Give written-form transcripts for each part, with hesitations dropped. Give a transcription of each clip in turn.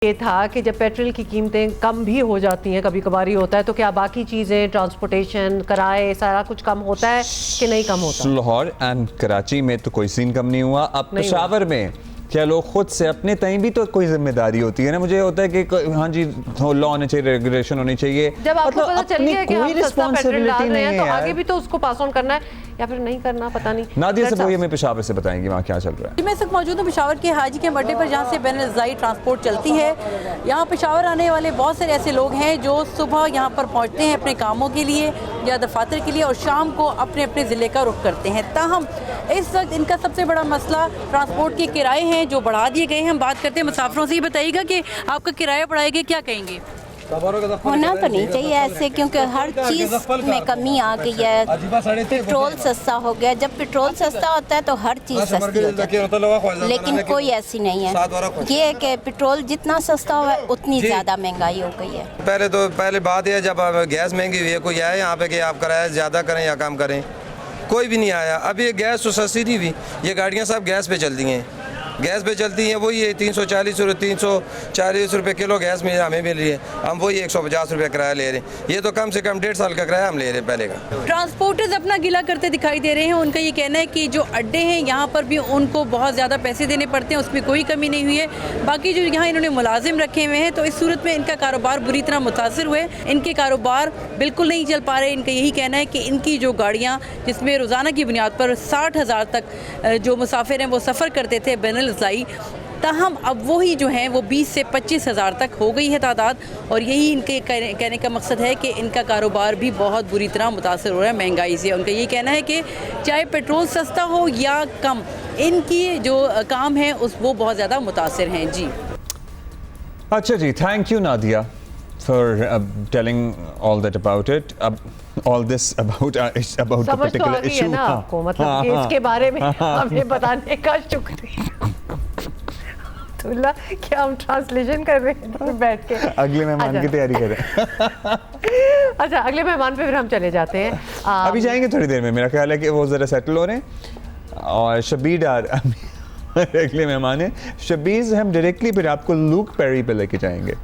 ये था कि जब पेट्रोल की कीमतें कम भी हो जाती हैं, कभी कभार ही होता है, तो क्या बाकी चीज़ें, ट्रांसपोर्टेशन, किराए, सारा कुछ कम होता है कि नहीं कम होता? लाहौर एंड कराची में तो कोई सीन कम नहीं हुआ। अब पेशावर में क्या लोग खुद से अपने तय भी तो कोई जिम्मेदारी होती है ना। मुझे होता है कि हाँ जी लॉ होने चाहिए, रेगुलेशन होनी चाहिए। जब आपको पता चल गया कि आप सस्ता पेट्रोल डाल रहे हैं तो आगे भी तो उसको पास ऑन करना है या फिर नहीं करना, पता नहीं। नादिया से वही हमें पेशावर से बताएंगे वहाँ क्या चल रहा है। मैं इस वक्त मौजूद हूँ पेशावर के हाजी के अड्डे पर, जहाँ से बैनुल-अज़ाई ट्रांसपोर्ट चलती है। यहाँ पेशावर आने वाले बहुत सारे ऐसे लोग हैं जो सुबह यहाँ पर पहुँचते हैं अपने कामों के लिए या दफातर के लिए और शाम को अपने अपने ज़िले का रुख करते हैं। ताहम इस वक्त इनका सबसे बड़ा मसला ट्रांसपोर्ट के किराए हैं जो बढ़ा दिए गए हैं। हम बात करते हैं मुसाफिरों से। ही बताइएगा कि आपका किराया बढ़ाएगा, क्या कहेंगे? होना तो नहीं चाहिए ऐसे, क्योंकि हर चीज़ में कमी आ गई है। पेट्रोल सस्ता हो गया, जब पेट्रोल सस्ता होता है तो हर चीज़ सस्ती हो जाती है, लेकिन कोई ऐसी नहीं है। ये है कि पेट्रोल जितना सस्ता हुआ है उतनी ज़्यादा महंगाई हो गई है। पहले बात है जब गैस महंगी हुई है, कोई आया यहाँ पे कि आप किराया ज़्यादा करें या कम करें, कोई भी नहीं आया। अभी ये गैस तो सस्ती नहीं हुई, ये गाड़ियाँ सब गैस पे चलती हैं, गैस पे चलती हैं। वही है 340 रुपये किलो गैस में हमें मिल रही है, हम वही 150 रुपये किराया ले रहे हैं। ये तो कम से कम 1.5 साल का किराया हम ले रहे हैं पहले का। ट्रांसपोर्टर्स अपना गिला करते दिखाई दे रहे हैं। उनका ये कहना है कि जो अड्डे हैं यहाँ पर भी उनको बहुत ज़्यादा पैसे देने पड़ते हैं, उसमें कोई कमी नहीं हुई है। बाकी जो यहाँ इन्होंने मुलाजिम रखे हुए हैं तो इस सूरत में इनका कारोबार बुरी तरह मुतासर हुए, इनके कारोबार बिल्कुल नहीं चल पा रहे। इनका यही कहना है कि इनकी जो गाड़ियाँ जिसमें रोज़ाना की बुनियाद पर 60,000 तक जो मुसाफिर हैं वो सफ़र करते थे बैनुल-अज़ाई, ताहम अब वही जो हैं वो 20 से 25,000 तक हो गई है तादाद। और यही इनके कहने का मकसद है कि इनका कारोबार भी बहुत बुरी तरह मुतासर हो रहा है महंगाई से। उनका ये कहना है कि चाहे पेट्रोल सस्ता हो या कम, इनकी जो काम है उस वो बहुत ज़्यादा मुतासर हैं। जी अच्छा जी, thank you Nadia for telling all that about it. अब all this about the particular issue ना आपको, मतलब कि इसके बारे में हमें बताने का शुक्रिया। क्या हम ट्रांसलेशन कर रहे हैं तो बैठ के अगले मेहमान की तैयारी करें। अच्छा, अगले मेहमान पे फिर हम चले जाते हैं। अभी जाएंगे थोड़ी देर में, मेरा ख्याल है कि वो ज़रा सेटल हो रहे हैं। और शबीर डार अगले मेहमान है। शबीर हम डायरेक्टली फिर आपको लूक पेरी पे लेके जाएंगे,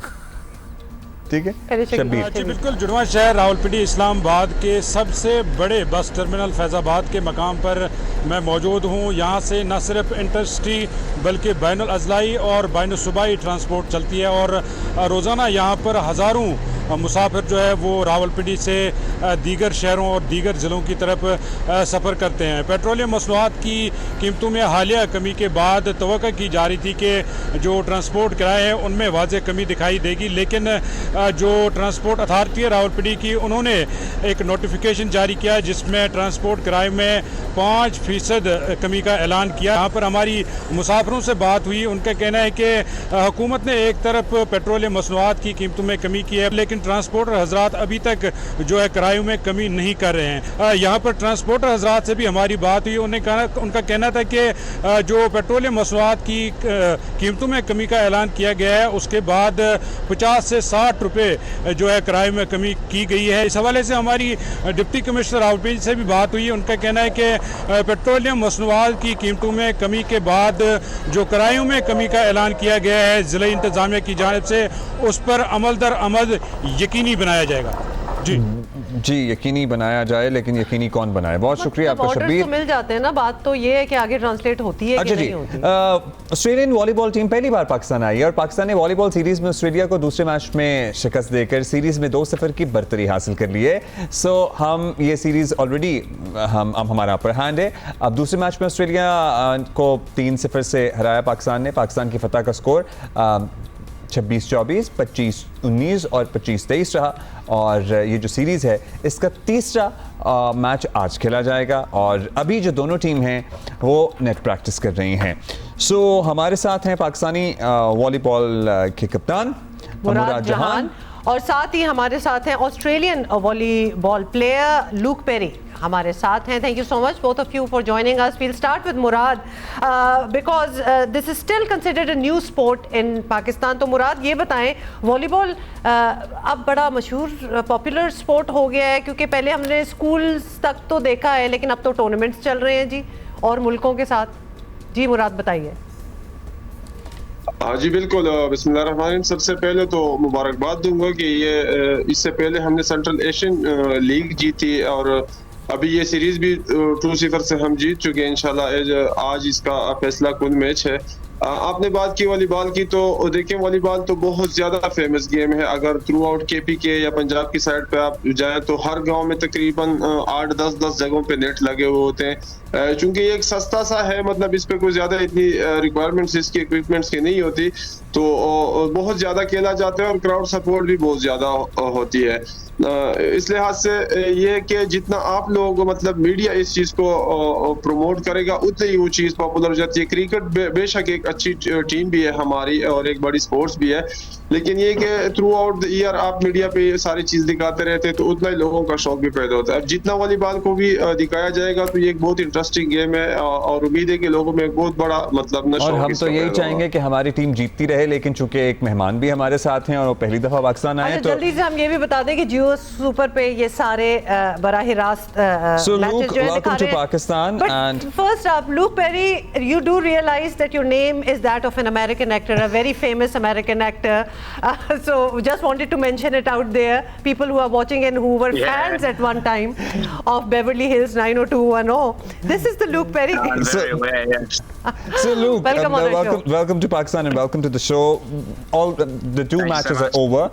ठीक है शबीर? जी बिल्कुल। जुड़वा शहर रावलपिंडी इस्लामाबाद के सबसे बड़े बस टर्मिनल फैज़ाबाद के मकाम पर मैं मौजूद हूँ। यहाँ से न सिर्फ इंटरसिटी बल्कि बैनुल-अज़लाई और बैनुल-सूबाई ट्रांसपोर्ट चलती है और रोज़ाना यहाँ पर हज़ारों मुसाफिर जो है वो रावलपिंडी से दीगर शहरों और दीगर ज़िलों की तरफ सफ़र करते हैं। पेट्रोलियम मसनूआत की कीमतों में हालिया कमी के बाद तवक्को की जा रही थी कि जो ट्रांसपोर्ट किराए हैं उनमें वाज़ेह कमी दिखाई देगी, लेकिन जो ट्रांसपोर्ट अथॉरिटी है रावलपिंडी की, उन्होंने एक नोटिफिकेशन जारी किया जिसमें ट्रांसपोर्ट किराए में 5% कमी का ऐलान किया। यहाँ पर हमारी मुसाफिरों से बात हुई, उनका कहना है कि हुकूमत ने एक तरफ पेट्रोलियम मसनूआत की कीमतों में कमी की है, लेकिन ट्रांसपोर्टर हजरात अभी तक जो है किरायों में कमी नहीं कर रहे हैं। यहाँ पर ट्रांसपोर्टर हजरात से भी हमारी बात हुई, उनका कहना था कि जो पेट्रोलियम मसनूआत की कीमतों में कमी का ऐलान किया गया है उसके बाद 50 से 60 रुपये जो है किराए में कमी की गई है। इस हवाले से हमारी डिप्टी कमिश्नर रावलपिंडी से भी बात हुई, उनका कहना है कि पेट्रोलियम मसनूआत की कीमतों में कमी के बाद जो किरायों में कमी का ऐलान किया गया है ज़िला इंतज़ामिया की जानिब से, उस पर अमल दर अमल यकीनी बनाया जाएगा। जी यकीनी बनाया जाए, लेकिन यकीनी कौन बनाए? बहुत शुक्रिया आपका शबीर। तो मिल जाते हैं ना, बात तो ये है कि आगे ट्रांसलेट होती है कि नहीं होती। ऑस्ट्रेलियन वॉलीबॉल टीम पहली बार पाकिस्तान आई है और पाकिस्तान ने वॉलीबॉल सीरीज में ऑस्ट्रेलिया को दूसरे मैच में शिकस्त देकर सीरीज में 2-0 की बर्तरी हासिल कर ली है। सो हम ये सीरीज ऑलरेडी हमारा अपर हैंड है। अब दूसरे मैच में ऑस्ट्रेलिया को 3-0 से हराया पाकिस्तान ने। पाकिस्तान की फतह का स्कोर 26-24, 25-19 और 25-23 रहा। और ये जो सीरीज़ है इसका तीसरा मैच आज खेला जाएगा और अभी जो दोनों टीम हैं वो नेट प्रैक्टिस कर रही हैं। सो हमारे साथ हैं पाकिस्तानी वॉलीबॉल के कप्तान मुराद जहान और साथ ही हमारे साथ हैं Australian volleyball player Luke Perry हमारे साथ हैं। Thank you so much both of you for joining us. We'll start with Murad because this is still considered a new sport in Pakistan. तो मुराद ये बताएं, वॉलीबॉल अब बड़ा मशहूर पॉपुलर स्पोर्ट हो गया है, क्योंकि पहले हमने स्कूल्स तक तो देखा है लेकिन अब तो टूर्नामेंट्स चल रहे हैं जी और मुल्कों के साथ। जी मुराद बताइए। हाँ जी बिल्कुल, बिस्मिल्लाहिर्रहमानिर्रहीम। सबसे पहले तो मुबारकबाद दूंगा कि ये इससे पहले हमने सेंट्रल एशियन लीग जीती और अभी ये सीरीज भी 2-0 से हम जीत चुके हैं इंशाल्लाह। आज इसका फैसला कुन मैच है। आपने बात की वॉलीबॉल की, तो देखिए वॉलीबॉल तो बहुत ज्यादा फेमस गेम है। अगर थ्रू आउट KPK या पंजाब की साइड पे आप जाएं तो हर गांव में तकरीबन 8-10 जगहों पे नेट लगे हुए होते हैं। चूंकि ये एक सस्ता सा है, मतलब इस पे कोई ज्यादा इतनी रिक्वायरमेंट्स इसकी इक्विपमेंट्स की नहीं होती, तो बहुत ज्यादा खेला जाता है और क्राउड सपोर्ट भी बहुत ज्यादा होती है। इस लिहाज से ये कि जितना आप लोग मतलब मीडिया इस चीज को प्रमोट करेगा उतनी ही वो चीज पॉपुलर हो जाती है। क्रिकेट बेशक एक अच्छी टीम भी है हमारी और एक बड़ी स्पोर्ट्स भी है, लेकिन ये कि थ्रू आउट द ईयर आप मीडिया पे ये सारी चीज दिखाते रहते हैं तो उतना ही लोगों का शौक भी पैदा होता है। अब जितना वॉलीबॉल को भी दिखाया जाएगा तो ये एक बहुत इंटरेस्टिंग गेम है और उम्मीद है कि लोगों में एक बहुत बड़ा मतलब और हम तो यही चाहेंगे कि हमारी टीम जीतती रहे, लेकिन चूंकि एक मेहमान भी हमारे साथ हैं और वो पहली दफा पाकिस्तान आए, तो जल्दी से हम ये भी बता दें कि जियो सुपर पे ये सारे बराह रास्त मैचेस जो है दिखा रहे हैं। Pakistan and first up, Luke Perry, you do realize that your name is that of an American actor, a very famous American actor. So just wanted to mention it out there. People who are watching and who were fans at one time of Beverly Hills 90210. This is the Luke Perry. I'm very aware, yes. So Luke, Welcome on the show. welcome to Pakistan and welcome to the show. All the two Thanks matches so are over.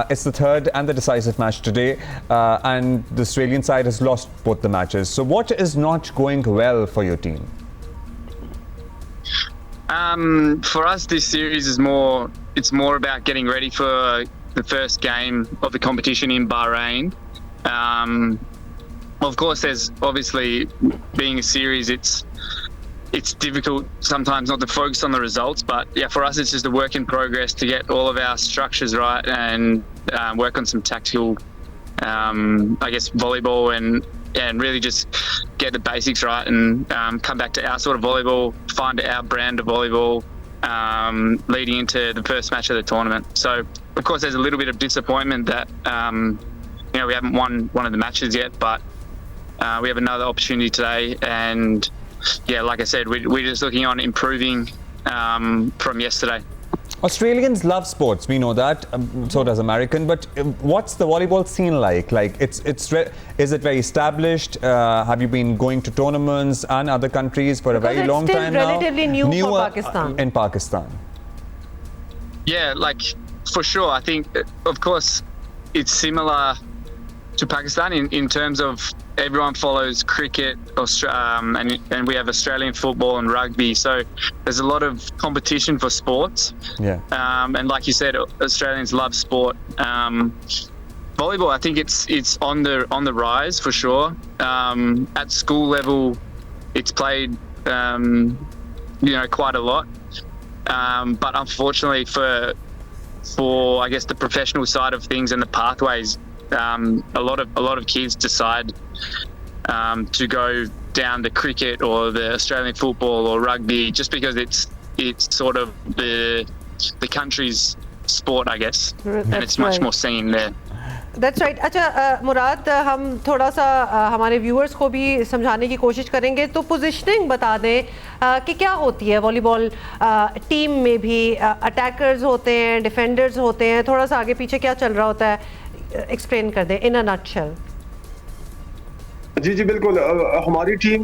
It's the third and the decisive match today, and the Australian side has lost both the matches. So what is not going well for your team? For us, this series is it's more about getting ready for the first game of the competition in Bahrain. Of course, there's obviously, being a series, it's difficult sometimes not to focus on the results, but yeah, for us it's just a work in progress to get all of our structures right and work on some tactical, I guess, volleyball and really just get the basics right and come back to our sort of volleyball, find our brand of volleyball leading into the first match of the tournament. So of course there's a little bit of disappointment that we haven't won one of the matches yet, but we have another opportunity today, and yeah, like I said, we're just looking on improving from yesterday. Australians love sports, we know that. So does American. But what's the volleyball scene like? Like, is it very established? Have you been going to tournaments and other countries for a very long time now? It's still relatively new for Pakistan. In Pakistan. Yeah, like for sure. I think, of course, it's similar to Pakistan in terms of everyone follows cricket, and we have Australian football and rugby. So there's a lot of competition for sports. Yeah. And like you said, Australians love sport. Volleyball, I think it's on the rise for sure. At school level, it's played, quite a lot. But unfortunately for I guess the professional side of things and the pathways, a lot of kids decide to go down the cricket or the Australian football or rugby just because it's sort of the country's sport, I guess, and it's much more seen there. That's right. अच्छा मुराद, हम थोड़ा सा हमारे viewers को भी समझाने की कोशिश करेंगे, तो पोजीशनिंग बता दें कि क्या होती है वॉलीबॉल टीम में भी। अटैकर्स होते हैं, डिफेंडर्स होते हैं, थोड़ा सा आगे पीछे क्या चल रहा होता है, एक्सप्लेन कर दें इन अ नटशेल। जी बिल्कुल, हमारी टीम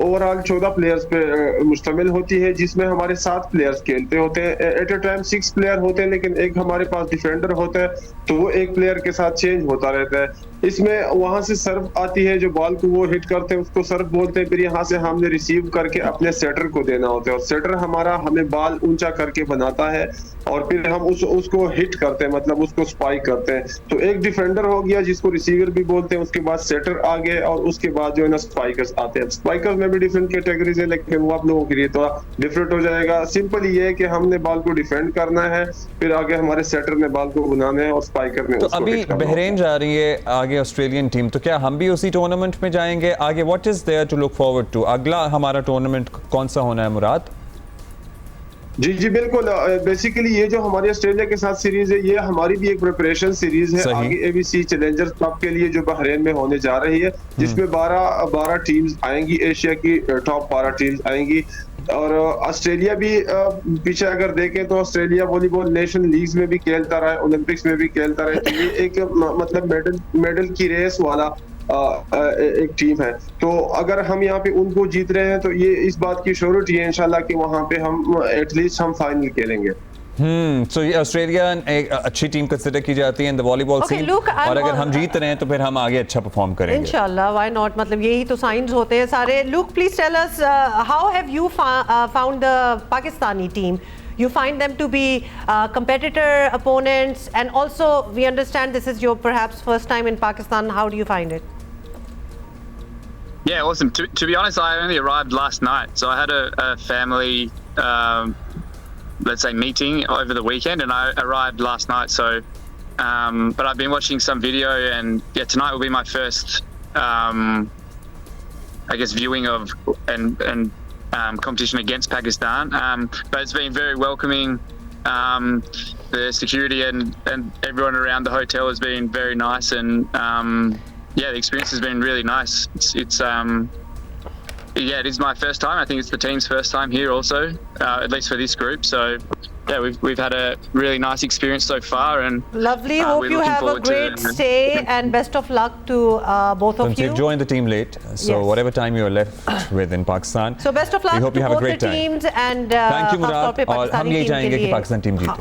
ओवरऑल 14 प्लेयर्स पे मुश्तमिल होती है, जिसमें हमारे 7 प्लेयर्स खेलते होते हैं। एट अ टाइम 6 प्लेयर होते हैं, लेकिन एक हमारे पास डिफेंडर होता है, तो वो एक प्लेयर के साथ चेंज होता रहता है। इसमें वहां से सर्व आती है, जो बॉल को वो हिट करते हैं उसको सर्व बोलते हैं। फिर यहाँ से हमने रिसीव करके अपने सेटर को देना होता है, और सेटर हमारा हमें बॉल ऊंचा करके बनाता है और फिर हम उसको हिट करते हैं, मतलब उसको स्पाइक करते हैं। तो एक डिफेंडर हो गया जिसको रिसीवर भी बोलते हैं, उसके बाद सेटर आ गए और उसके बाद जो है ना स्पाइकर्स आते हैं। स्पाइकर्स में भी डिफरेंट कैटेगरीज है, लेकिन वो आप लोगों के लिए थोड़ा डिफरेंट हो जाएगा। सिंपल ये है कि हमने बॉल को डिफेंड करना है, फिर आगे हमारे सेटर ने बॉल को बनाना है और स्पाइकर ने तो अभी बहरीन जा रही है आगे ऑस्ट्रेलियन टीम, तो क्या हम भी उसी टूर्नामेंट में जाएंगे आगे? What is there to look forward to? अगला हमारा टूर्नामेंट कौन सा होना है मुराद? जी बिल्कुल, बेसिकली ये जो हमारी ऑस्ट्रेलिया के साथ सीरीज है, ये हमारी भी एक प्रिपरेशन सीरीज है आगे ABC चैलेंजर्स कप के लिए, जो बहरीन में होने जा रही है, जिसमें 12 टीम्स आएंगी, एशिया की टॉप 12 टीम्स आएंगी। और ऑस्ट्रेलिया भी पीछे अगर देखें तो ऑस्ट्रेलिया वॉलीबॉल नेशन लीग्स में भी खेलता रहा है, ओलंपिक्स में भी खेलता रहा है, तो ये एक मतलब मेडल की रेस वाला एक टीम है। तो अगर हम यहाँ पे उनको जीत रहे हैं तो ये इस बात की श्योरिटी है इंशाल्लाह कि वहाँ पे हम एटलीस्ट हम फाइनल खेलेंगे। सो ये ऑस्ट्रेलिया एक अच्छी टीम कंसिडर की जाती है in the volleyball Okay, scene, look, I'm और अगर all- हम जीत रहे हैं तो फिर हम आगे अच्छा परफॉर्म करेंगे। इंशाल्लाह, व्हाई नॉट, मतलब यही तो साइंस होते हैं सारे। Look, please tell us how have you found the Pakistani team? You find them to be competitor opponents, and also we understand this is your perhaps first time in Pakistan. How do you find it? Yeah, awesome. To be honest, I only arrived last night, so I had a family, let's say, meeting over the weekend, and I arrived last night. So, but I've been watching some video, and yeah, tonight will be my first, I guess, viewing of and competition against Pakistan. But it's been very welcoming. The security and everyone around the hotel has been very nice, and yeah, the experience has been really nice. It's yeah, it is my first time. I think it's the team's first time here also, at least for this group. So yeah, we've had a really nice experience so far, and Lovely. Hope we're you looking have a forward great to stay, and best of luck to both of Since you. you've joined the team late, so Yes. whatever time you're left with in Pakistan, So best of luck we hope to you have a both the great time. teams, and Thank you, खास तौर Murad. पे और हम पाकिस्तानी यही team के चाहेंगे कि लिए। पाकिस्तान टीम जीते। हाँ, of